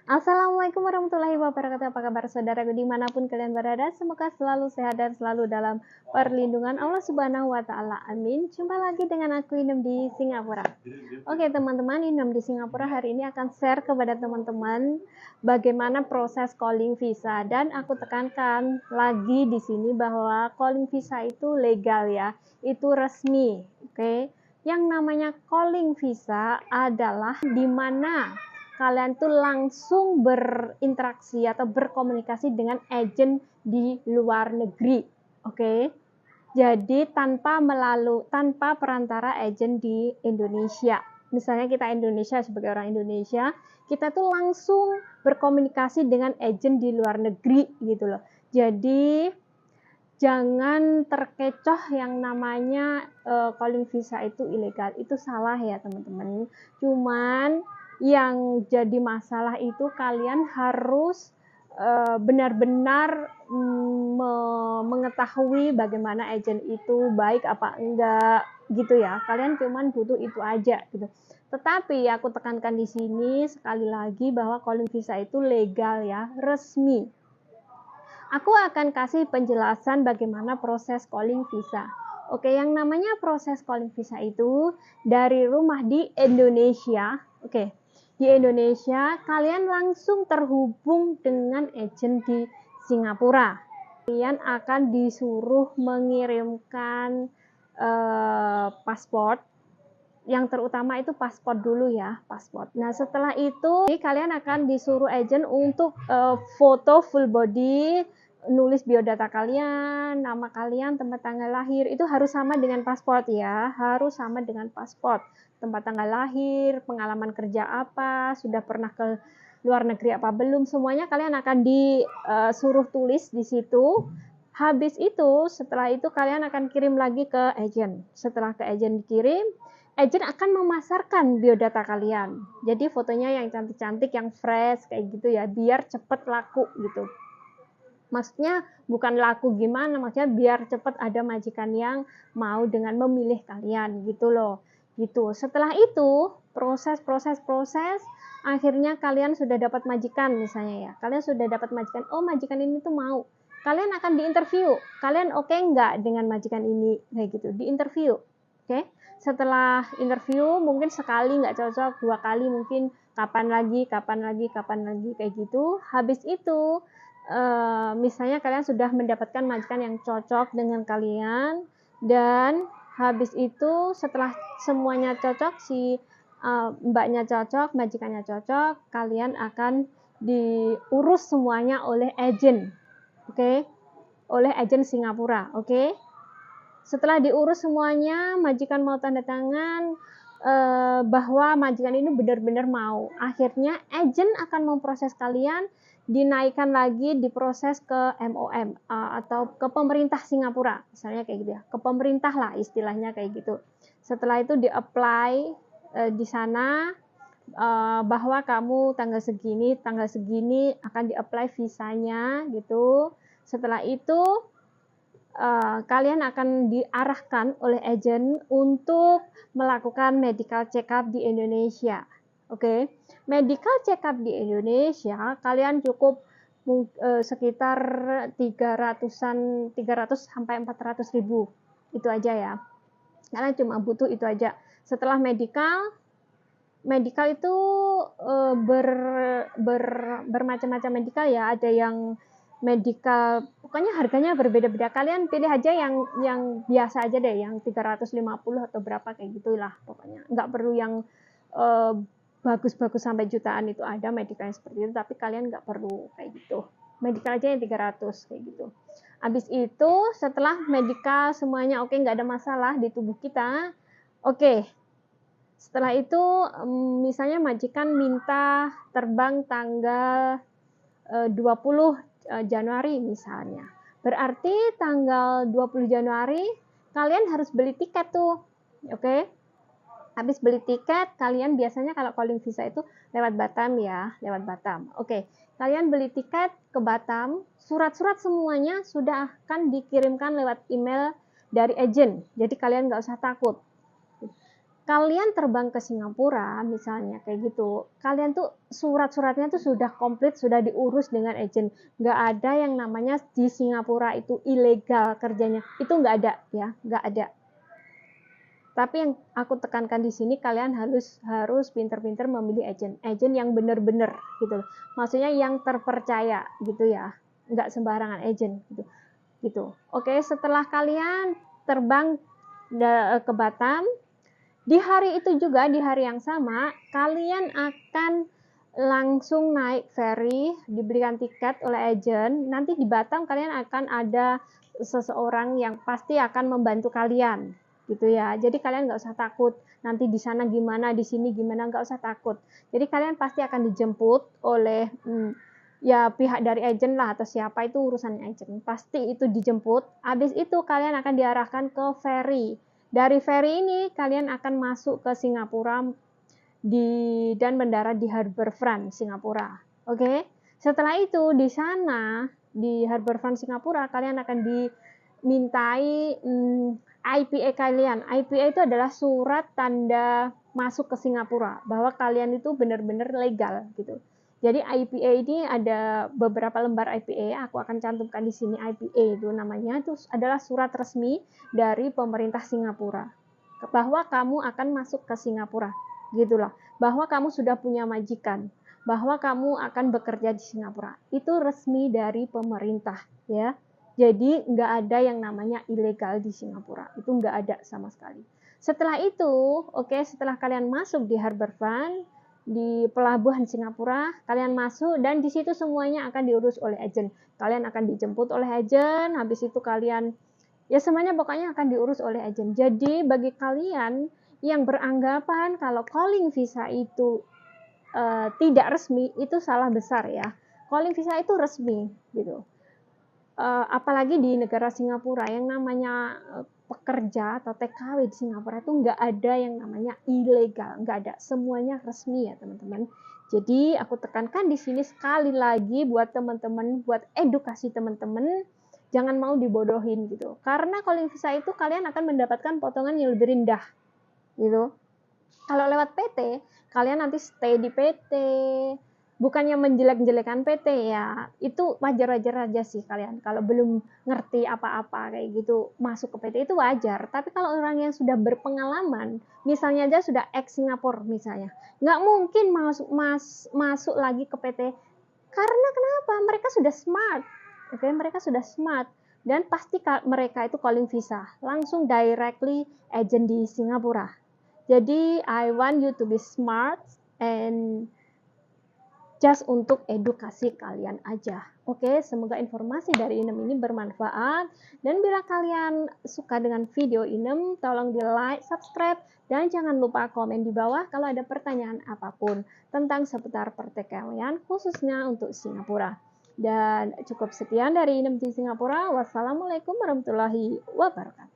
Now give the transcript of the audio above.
Assalamualaikum warahmatullahi wabarakatuh. Apa kabar saudaraku dimanapun kalian berada? Semoga selalu sehat dan selalu dalam perlindungan Allah Subhanahu wa Ta'ala. Amin. Jumpa lagi dengan aku Inem di Singapura. Oke teman-teman, Inem di Singapura hari ini akan share kepada teman-teman bagaimana proses calling visa, dan aku tekankan lagi di sini bahwa calling visa itu legal ya, itu resmi. Oke. Yang namanya calling visa adalah di mana kalian tuh langsung berinteraksi atau berkomunikasi dengan agent di luar negeri. Oke. Jadi tanpa perantara agent di Indonesia. Misalnya kita Indonesia, sebagai orang Indonesia, kita tuh langsung berkomunikasi dengan agent di luar negeri gitu loh. Jadi jangan terkecoh yang namanya calling visa itu ilegal. Itu salah ya teman-teman. Cuman yang jadi masalah itu kalian harus benar-benar mengetahui bagaimana agen itu baik apa enggak gitu ya. Kalian cuman butuh itu aja gitu. Tetapi aku tekankan di sini sekali lagi bahwa calling visa itu legal ya, resmi. Aku akan kasih penjelasan bagaimana proses calling visa. Oke, yang namanya proses calling visa itu dari rumah di Indonesia. Oke, di Indonesia kalian langsung terhubung dengan agent di Singapura. Kalian akan disuruh mengirimkan paspor. Yang terutama itu paspor dulu ya, paspor. Nah setelah itu kalian akan disuruh agent untuk foto full body, nulis biodata kalian, nama kalian, tempat tanggal lahir, itu harus sama dengan paspor ya, harus sama dengan paspor. Tempat tanggal lahir, pengalaman kerja apa, sudah pernah ke luar negeri apa belum, semuanya kalian akan disuruh tulis di situ. Habis itu, setelah itu kalian akan kirim lagi ke agent. Setelah ke agent dikirim, agent akan memasarkan biodata kalian. Jadi fotonya yang cantik-cantik, yang fresh kayak gitu ya, biar cepet laku gitu. Maksudnya bukan laku gimana, maksudnya biar cepet ada majikan yang mau dengan memilih kalian gitu loh. Gitu. Setelah itu proses akhirnya kalian sudah dapat majikan misalnya ya. Kalian sudah dapat majikan. Oh, majikan ini tuh mau. Kalian akan diinterview. Kalian oke nggak dengan majikan ini kayak gitu. Diinterview. Oke. Setelah interview mungkin sekali nggak cocok, 2 kali mungkin kapan lagi kayak gitu. Habis itu misalnya kalian sudah mendapatkan majikan yang cocok dengan kalian, dan habis itu setelah semuanya cocok, si mbaknya cocok, majikannya cocok, kalian akan diurus semuanya oleh agent. Oke. Oleh agent Singapura. Oke. Setelah diurus semuanya, majikan mau tanda tangan bahwa majikan ini benar-benar mau. Akhirnya agent akan memproses kalian, dinaikkan lagi, diproses ke MOM atau ke pemerintah Singapura, misalnya kayak gitu ya, ke pemerintah lah istilahnya kayak gitu. Setelah itu di-apply di sana bahwa kamu tanggal segini akan di-apply visanya gitu. Setelah itu kalian akan diarahkan oleh agent untuk melakukan medical check up di Indonesia. Oke. Medical check up di Indonesia kalian cukup sekitar 300 sampai 400 ribu. Itu aja ya. Kalian cuma butuh itu aja. Setelah medical itu bermacam-macam medical ya. Ada yang medical, pokoknya harganya berbeda-beda. Kalian pilih aja yang biasa aja deh, yang 350 atau berapa kayak gitulah pokoknya. Nggak perlu yang bagus-bagus sampai jutaan, itu ada medical yang seperti itu, tapi kalian nggak perlu kayak gitu. Medical aja yang 300 kayak gitu. Habis itu setelah medical semuanya oke, nggak ada masalah di tubuh kita, oke. Setelah itu misalnya majikan minta terbang tanggal 20 Januari misalnya. Berarti tanggal 20 Januari kalian harus beli tiket tuh. Oke. Habis beli tiket, kalian biasanya kalau calling visa itu lewat Batam ya, lewat Batam. Oke. Kalian beli tiket ke Batam, surat-surat semuanya sudah akan dikirimkan lewat email dari agent. Jadi kalian nggak usah takut. kalian terbang ke Singapura misalnya kayak gitu, kalian tuh surat-suratnya tuh sudah komplit, sudah diurus dengan agent. Nggak ada yang namanya di Singapura itu ilegal kerjanya, itu nggak ada ya, nggak ada. Tapi yang aku tekankan di sini, kalian harus pinter-pinter memilih agent yang bener-bener gitu, maksudnya yang terpercaya gitu ya, nggak sembarangan agent gitu. Oke, setelah kalian terbang ke Batam, di hari itu juga, di hari yang sama, kalian akan langsung naik ferry, diberikan tiket oleh agent. Nanti di Batam kalian akan ada seseorang yang pasti akan membantu kalian, gitu ya. Jadi kalian nggak usah takut. Nanti di sana gimana, di sini gimana, nggak usah takut. Jadi kalian pasti akan dijemput oleh ya pihak dari agent lah, atau siapa, itu urusannya agent. Pasti itu dijemput. Habis itu kalian akan diarahkan ke ferry. Dari ferry ini kalian akan masuk ke Singapura dan mendarat di Harbourfront Singapura. Oke. Setelah itu di sana di Harbourfront Singapura kalian akan dimintai IPA kalian. IPA itu adalah surat tanda masuk ke Singapura, bahwa kalian itu benar-benar legal gitu. Jadi IPA ini ada beberapa lembar IPA, aku akan cantumkan di sini. IPA itu namanya, itu adalah surat resmi dari pemerintah Singapura bahwa kamu akan masuk ke Singapura, gitulah. Bahwa kamu sudah punya majikan, bahwa kamu akan bekerja di Singapura. Itu resmi dari pemerintah ya. Jadi nggak ada yang namanya ilegal di Singapura, itu nggak ada sama sekali. Setelah itu, setelah kalian masuk di Harbourfront, di pelabuhan Singapura, kalian masuk dan di situ semuanya akan diurus oleh agent. Kalian akan dijemput oleh agent, habis itu kalian ya semuanya pokoknya akan diurus oleh agent. Jadi bagi kalian yang beranggapan kalau calling visa itu tidak resmi, itu salah besar ya. Calling visa itu resmi gitu. Apalagi di negara Singapura yang namanya pekerja atau TKW di Singapura itu nggak ada yang namanya ilegal, nggak ada, semuanya resmi ya teman-teman. Jadi aku tekankan di sini sekali lagi buat teman-teman, buat edukasi teman-teman, jangan mau dibodohin gitu. Karena calling visa itu kalian akan mendapatkan potongan yang lebih rendah gitu. Kalau lewat PT, kalian nanti stay di PT, bukannya menjelek-jelekan PT ya, itu wajar-wajar aja sih kalian. Kalau belum ngerti apa-apa kayak gitu, masuk ke PT itu wajar. Tapi kalau orang yang sudah berpengalaman, misalnya aja sudah ex Singapura misalnya, nggak mungkin masuk lagi ke PT. Karena kenapa? Mereka sudah smart. Mereka sudah smart. Dan pasti mereka itu calling visa, langsung directly agent di Singapura. Jadi I want you to be smart and just untuk edukasi kalian aja. Semoga informasi dari Inem ini bermanfaat. Dan bila kalian suka dengan video Inem, tolong di like, subscribe, dan jangan lupa komen di bawah kalau ada pertanyaan apapun tentang seputar pertikaian khususnya untuk Singapura. Dan cukup sekian dari Inem di Singapura. Wassalamualaikum warahmatullahi wabarakatuh.